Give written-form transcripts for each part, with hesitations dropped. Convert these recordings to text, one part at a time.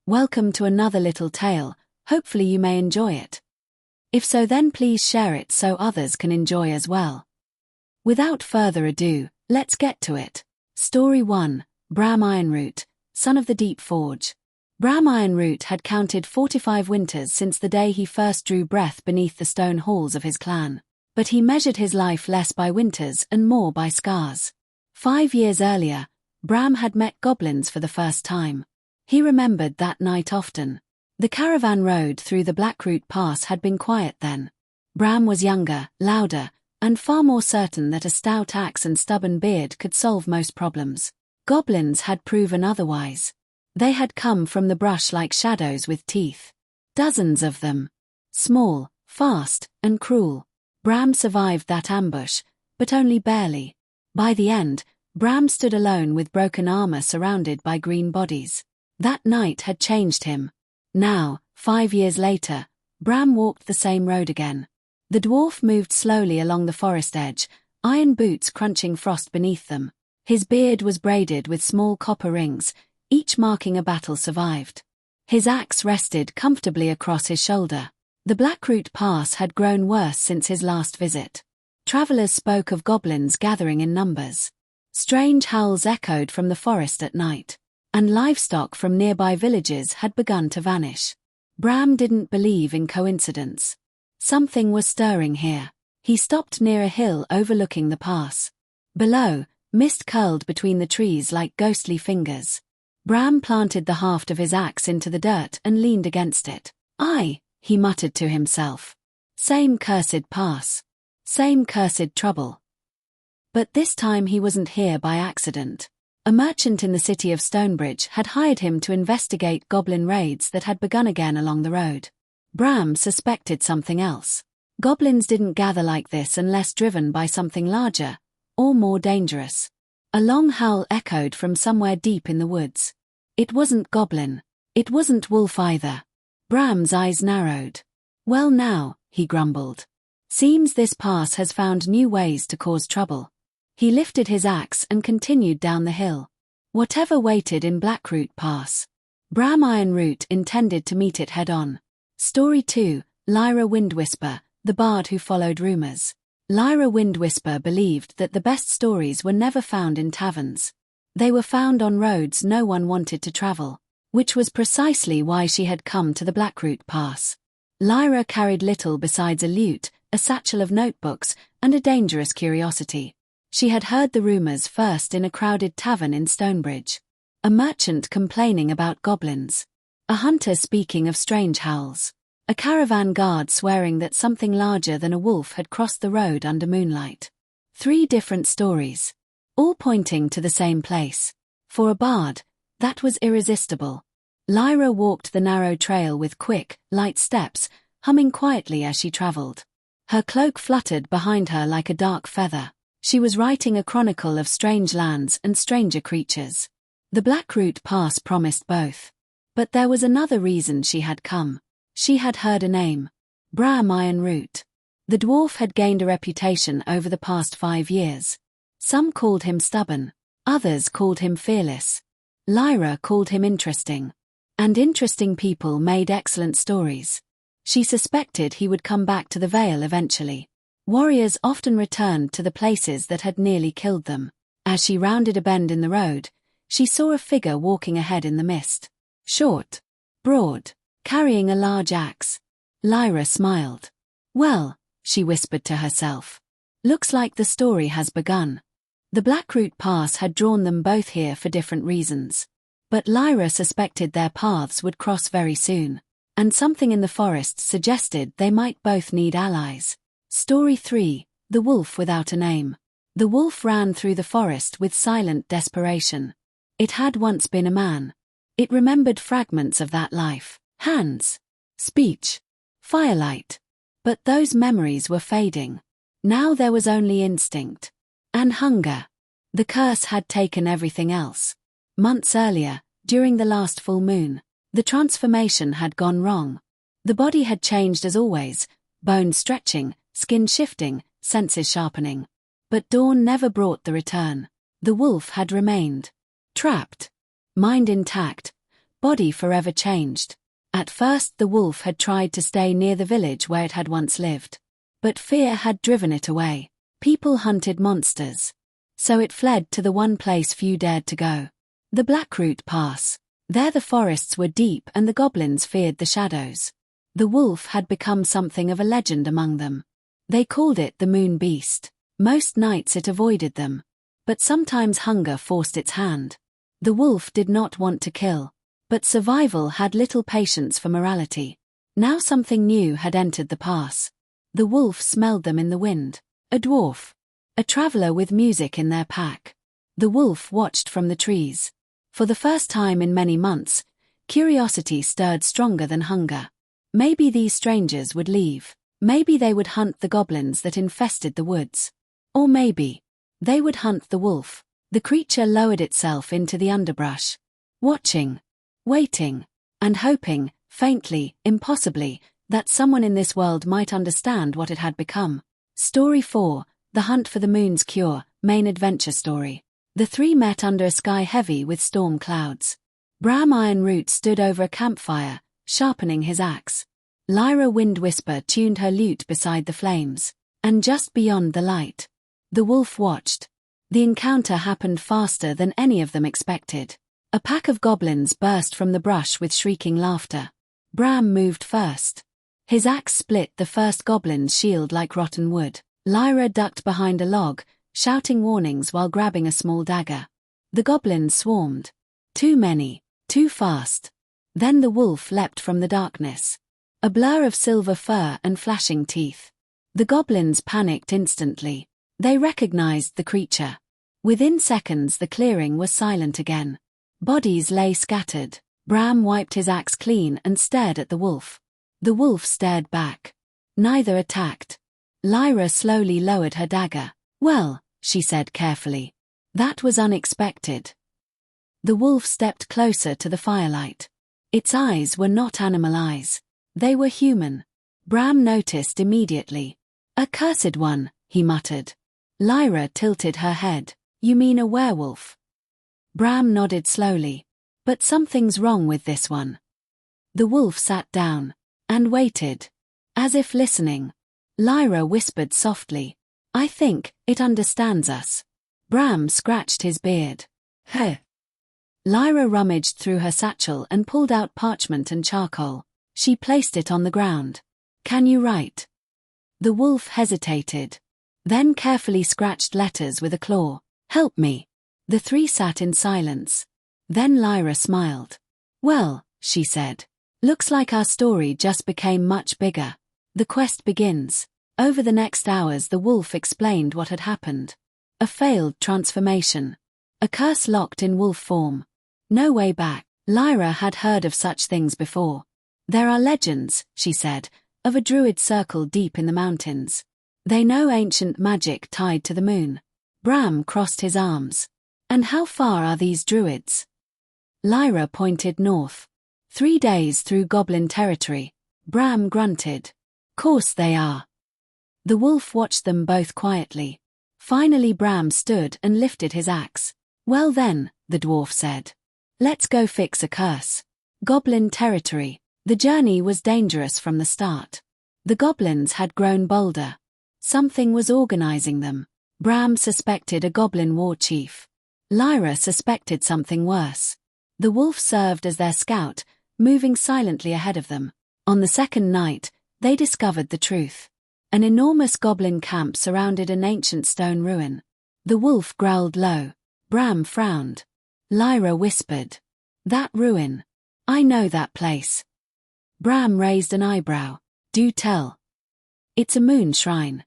Welcome to another little tale, hopefully you may enjoy it. If so, then please share it so others can enjoy as well. Without further ado, let's get to it. Story 1, Bramm Ironroot, son of the Deep Forge. Bramm Ironroot had counted 45 winters since the day he first drew breath beneath the stone halls of his clan. But he measured his life less by winters and more by scars. 5 years earlier, Bramm had met goblins for the first time. He remembered that night often. The caravan road through the Blackroot Pass had been quiet then. Bramm was younger, louder, and far more certain that a stout axe and stubborn beard could solve most problems. Goblins had proven otherwise. They had come from the brush like shadows with teeth. Dozens of them. Small, fast, and cruel. Bramm survived that ambush, but only barely. By the end, Bramm stood alone with broken armor surrounded by green bodies. That night had changed him. Now, 5 years later, Bramm walked the same road again. The dwarf moved slowly along the forest edge, iron boots crunching frost beneath them. His beard was braided with small copper rings, each marking a battle survived. His axe rested comfortably across his shoulder. The Blackroot Pass had grown worse since his last visit. Travelers spoke of goblins gathering in numbers. Strange howls echoed from the forest at night. And livestock from nearby villages had begun to vanish. Bramm didn't believe in coincidence. Something was stirring here. He stopped near a hill overlooking the pass. Below, mist curled between the trees like ghostly fingers. Bramm planted the haft of his axe into the dirt and leaned against it. "Aye," he muttered to himself. "Same cursed pass. Same cursed trouble." But this time he wasn't here by accident. A merchant in the city of Stonebridge had hired him to investigate goblin raids that had begun again along the road. Bramm suspected something else. Goblins didn't gather like this unless driven by something larger, or more dangerous. A long howl echoed from somewhere deep in the woods. It wasn't goblin. It wasn't wolf either. Bramm's eyes narrowed. "Well now," he grumbled. "Seems this pass has found new ways to cause trouble." He lifted his axe and continued down the hill. Whatever waited in Blackroot Pass, Bramm Ironroot intended to meet it head-on. Story 2, Lyra Windwhisper, the bard who followed rumors. Lyra Windwhisper believed that the best stories were never found in taverns. They were found on roads no one wanted to travel, which was precisely why she had come to the Blackroot Pass. Lyra carried little besides a lute, a satchel of notebooks, and a dangerous curiosity. She had heard the rumors first in a crowded tavern in Stonebridge. A merchant complaining about goblins. A hunter speaking of strange howls. A caravan guard swearing that something larger than a wolf had crossed the road under moonlight. 3 different stories. All pointing to the same place. For a bard, that was irresistible. Lyra walked the narrow trail with quick, light steps, humming quietly as she traveled. Her cloak fluttered behind her like a dark feather. She was writing a chronicle of strange lands and stranger creatures. The Blackroot Pass promised both. But there was another reason she had come. She had heard a name. Bramm Ironroot. The dwarf had gained a reputation over the past 5 years. Some called him stubborn. Others called him fearless. Lyra called him interesting. And interesting people made excellent stories. She suspected he would come back to the Vale eventually. Warriors often returned to the places that had nearly killed them. As she rounded a bend in the road, she saw a figure walking ahead in the mist. Short, broad, carrying a large axe. Lyra smiled. "Well," she whispered to herself. "Looks like the story has begun." The Blackroot Pass had drawn them both here for different reasons. But Lyra suspected their paths would cross very soon. And something in the forest suggested they might both need allies. Story 3, The Wolf Without a Name. The wolf ran through the forest with silent desperation. It had once been a man. It remembered fragments of that life. Hands. Speech. Firelight. But those memories were fading. Now there was only instinct. And hunger. The curse had taken everything else. Months earlier, during the last full moon, the transformation had gone wrong. The body had changed as always, bones stretching, skin shifting, senses sharpening. But dawn never brought the return. The wolf had remained. Trapped. Mind intact, body forever changed. At first the wolf had tried to stay near the village where it had once lived. But fear had driven it away. People hunted monsters. So it fled to the one place few dared to go. The Blackroot Pass. There the forests were deep and the goblins feared the shadows. The wolf had become something of a legend among them. They called it the Moon Beast. Most nights it avoided them. But sometimes hunger forced its hand. The wolf did not want to kill. But survival had little patience for morality. Now something new had entered the pass. The wolf smelled them in the wind. A dwarf. A traveler with music in their pack. The wolf watched from the trees. For the first time in many months, curiosity stirred stronger than hunger. Maybe these strangers would leave. Maybe they would hunt the goblins that infested the woods. Or maybe they would hunt the wolf. The creature lowered itself into the underbrush. Watching. Waiting. And hoping, faintly, impossibly, that someone in this world might understand what it had become. Story 4, The Hunt for the Moon's Cure, Main Adventure Story. The three met under a sky heavy with storm clouds. Bramm Ironroot stood over a campfire, sharpening his axe. Lyra Wind Whisper tuned her lute beside the flames. And just beyond the light, the wolf watched. The encounter happened faster than any of them expected. A pack of goblins burst from the brush with shrieking laughter. Bramm moved first. His axe split the first goblin's shield like rotten wood. Lyra ducked behind a log, shouting warnings while grabbing a small dagger. The goblins swarmed. Too many, too fast. Then the wolf leapt from the darkness. A blur of silver fur and flashing teeth. The goblins panicked instantly. They recognized the creature. Within seconds the clearing was silent again. Bodies lay scattered. Bramm wiped his axe clean and stared at the wolf. The wolf stared back. Neither attacked. Lyra slowly lowered her dagger. "Well," she said carefully. "That was unexpected." The wolf stepped closer to the firelight. Its eyes were not animal eyes. They were human. Bramm noticed immediately. "A cursed one," he muttered. Lyra tilted her head. "You mean a werewolf?" Bramm nodded slowly. "But something's wrong with this one." The wolf sat down. And waited. As if listening. Lyra whispered softly. "I think it understands us." Bramm scratched his beard. "Heh." Lyra rummaged through her satchel and pulled out parchment and charcoal. She placed it on the ground. "Can you write?" The wolf hesitated. Then carefully scratched letters with a claw. "Help me." The three sat in silence. Then Lyra smiled. "Well," she said. "Looks like our story just became much bigger. The quest begins." Over the next hours the wolf explained what had happened. A failed transformation. A curse locked in wolf form. No way back. Lyra had heard of such things before. "There are legends," she said, "of a druid circle deep in the mountains. They know ancient magic tied to the moon." Bramm crossed his arms. "And how far are these druids?" Lyra pointed north. 3 days through goblin territory. Bramm grunted. "Course they are." The wolf watched them both quietly. Finally Bramm stood and lifted his axe. "Well then," the dwarf said. "Let's go fix a curse." Goblin territory. The journey was dangerous from the start. The goblins had grown bolder. Something was organizing them. Bramm suspected a goblin war chief. Lyra suspected something worse. The wolf served as their scout, moving silently ahead of them. On the second night, they discovered the truth. An enormous goblin camp surrounded an ancient stone ruin. The wolf growled low. Bramm frowned. Lyra whispered. "That ruin. I know that place." Bramm raised an eyebrow. "Do tell." "It's a moon shrine."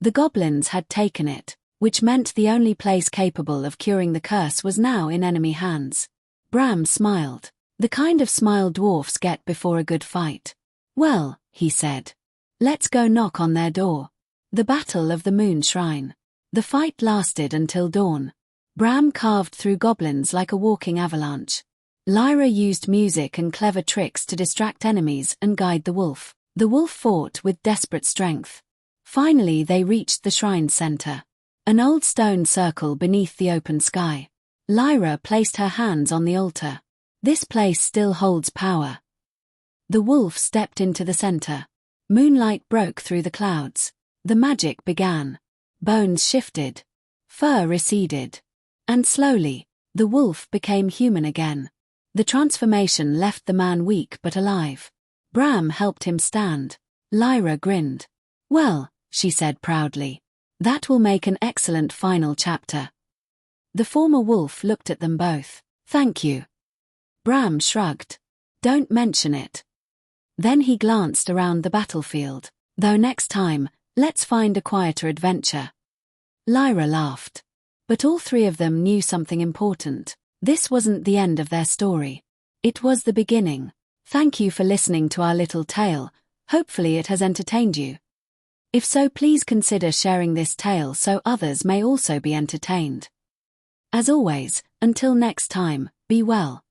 The goblins had taken it, which meant the only place capable of curing the curse was now in enemy hands. Bramm smiled. The kind of smile dwarfs get before a good fight. "Well," he said. "Let's go knock on their door." The Battle of the Moon Shrine. The fight lasted until dawn. Bramm carved through goblins like a walking avalanche. Lyra used music and clever tricks to distract enemies and guide the wolf. The wolf fought with desperate strength. Finally they reached the shrine center. An old stone circle beneath the open sky. Lyra placed her hands on the altar. This place still holds power. The wolf stepped into the center. Moonlight broke through the clouds. The magic began. Bones shifted. Fur receded. And slowly, the wolf became human again. The transformation left the man weak but alive. Bramm helped him stand. Lyra grinned. "Well," she said proudly, "that will make an excellent final chapter." The former wolf looked at them both. "Thank you." Bramm shrugged. "Don't mention it." Then he glanced around the battlefield. "Though next time, let's find a quieter adventure." Lyra laughed. But all three of them knew something important. This wasn't the end of their story. It was the beginning. Thank you for listening to our little tale. Hopefully it has entertained you. If so, please consider sharing this tale so others may also be entertained. As always, until next time, be well.